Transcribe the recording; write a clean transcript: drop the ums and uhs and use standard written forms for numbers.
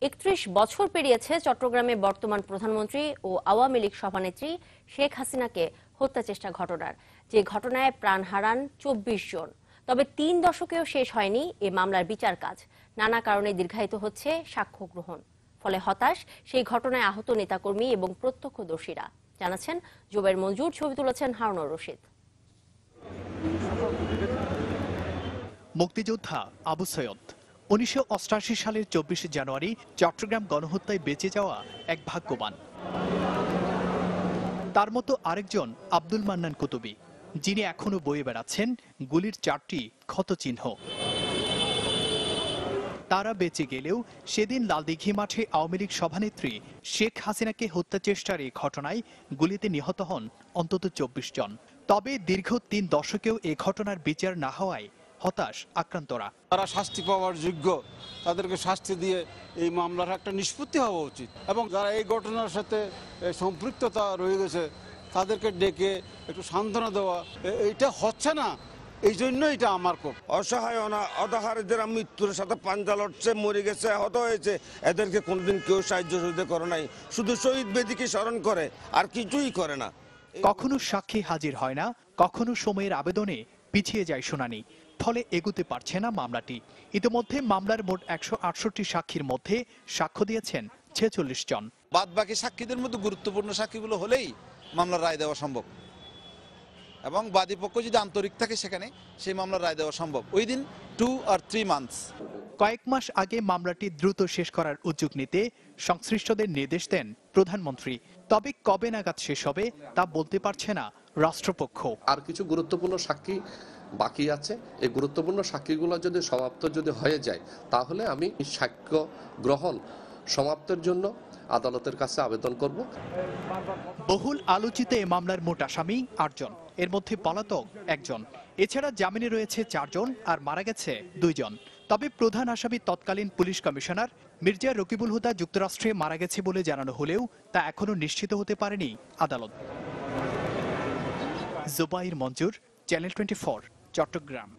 ৩১ বছর পেরিয়েছে চট্টগ্রামে বর্তমান প্রধানমন্ত্রী ও আওয়ামী লীগ সভানেত্রী শেখ হাসিনাকে হত্যা চেষ্টা ঘটনার, যে ঘটনায় প্রাণ হারান ২৪ জন। তবে ৩ দশকেও শেষ হয়নি এ মামলার বিচার কাজ। নানা কারণে দীর্ঘায়িত হচ্ছে সাক্ষ্য গ্রহণ। ফলে হতাশ সেই ঘটনায় আহত নেতাকর্মী এবং প্রত্যক্ষদর্শীরা। জানাচ্ছেন জুবাইর মঞ্জুর, ছবি তুলেছেন হারুনুর রশিদ। মুক্তিযোদ্ধা আবু সৈয়দ ১৯৮৮ সালের ২৪ জানুয়ারি চট্টগ্রাম গণহত্যায় বেঁচে যাওয়া এক ভাগ্যবান। তার মতো আরেকজন আব্দুল মান্নান কুতুবী, যিনি এখনো বয়ে বেড়াচ্ছেন গুলির ৪টি ক্ষতচিহ্ন। তারা বেঁচে গেলেও সেদিন লালদিঘি মাঠে আওয়ামী লীগ সভানেত্রী শেখ হাসিনাকে হত্যা চেষ্টার এই ঘটনায় গুলিতে নিহত হন অন্তত ২৪ জন। তবে দীর্ঘ ৩ দশকেও এ ঘটনার বিচার না হওয়ায় হতাশ আক্রান্তরা। তারা শাস্তি পাওয়ার যোগ্য, তাদেরকে শাস্তি দিয়ে এই মামলার একটা নিষ্পত্তি হওয়া উচিত এবং যারা এই ঘটনার সাথে সম্পৃক্ততা রয়ে গেছে তাদেরকে ডেকে একটু সান্ত্বনা দেওয়া, এইটা হচ্ছে না। এই জন্য এটা আমার খুব অসহায় অনাহারে যারা মৃত্যুর সাথে পাঞ্জা লড়ছে, মরে গেছে, আহত হয়েছে, এদেরকে কোনোদিন কেউ সাহায্য সুবিধা করে নাই। শুধু শহীদ বেদিকে স্মরণ করে, আর কিছুই করে না। কখনো সাক্ষী হাজির হয় না, কখনো সময়ের আবেদনে পিছিয়ে যায় শুনানি। ফলে এগুতে পারছে না মামলাটি। ইতিমধ্যে মামলার মোট ১৬৮ সাক্ষীর মধ্যে সাক্ষ্য দিয়েছেন ৪৬ জন। বাদ বাকি সাক্ষীদের মধ্যে গুরুত্বপূর্ণ সাক্ষীগুলো হলেই মামলার রায় দেওয়া সম্ভব এবং বাদী পক্ষ যদি আন্তরিক থাকে সেখানে সেই মামলার রায় দেওয়া সম্ভব উইদিন 2 or 3 months। কয়েক মাস আগে মামলাটি দ্রুত শেষ করার উদ্যোগ নিতে সংশ্লিষ্টদের নির্দেশ দেন প্রধানমন্ত্রী। তবে কবে নাগাদ শেষ হবে তা বলতে পারছে না রাষ্ট্রপক্ষ। আর কিছু গুরুত্বপূর্ণ সাক্ষী বাকি আছে। এই গুরুত্বপূর্ণ সাক্ষীগুলো যদি সমাপ্ত হয়ে যায়, তাহলে আমি সাক্ষ্য গ্রহণ সমাপ্তের জন্য আদালতের কাছে আবেদন করব। বহুল আলোচিত এ মামলার মোট আসামি ৮ জন, এর মধ্যে পলাতক ১ জন। এছাড়া জামিনে রয়েছে ৪ জন আর মারা গেছে ২ জন। তবে প্রধান আসামি তৎকালীন পুলিশ কমিশনার মির্জা রকিবুল হুদা যুক্তরাষ্ট্রে মারা গেছে বলে জানানো হলেও তা এখনো নিশ্চিত হতে পারেনি আদালত। জুবাইর মঞ্জুর, চ্যানেল 24, চট্টগ্রাম।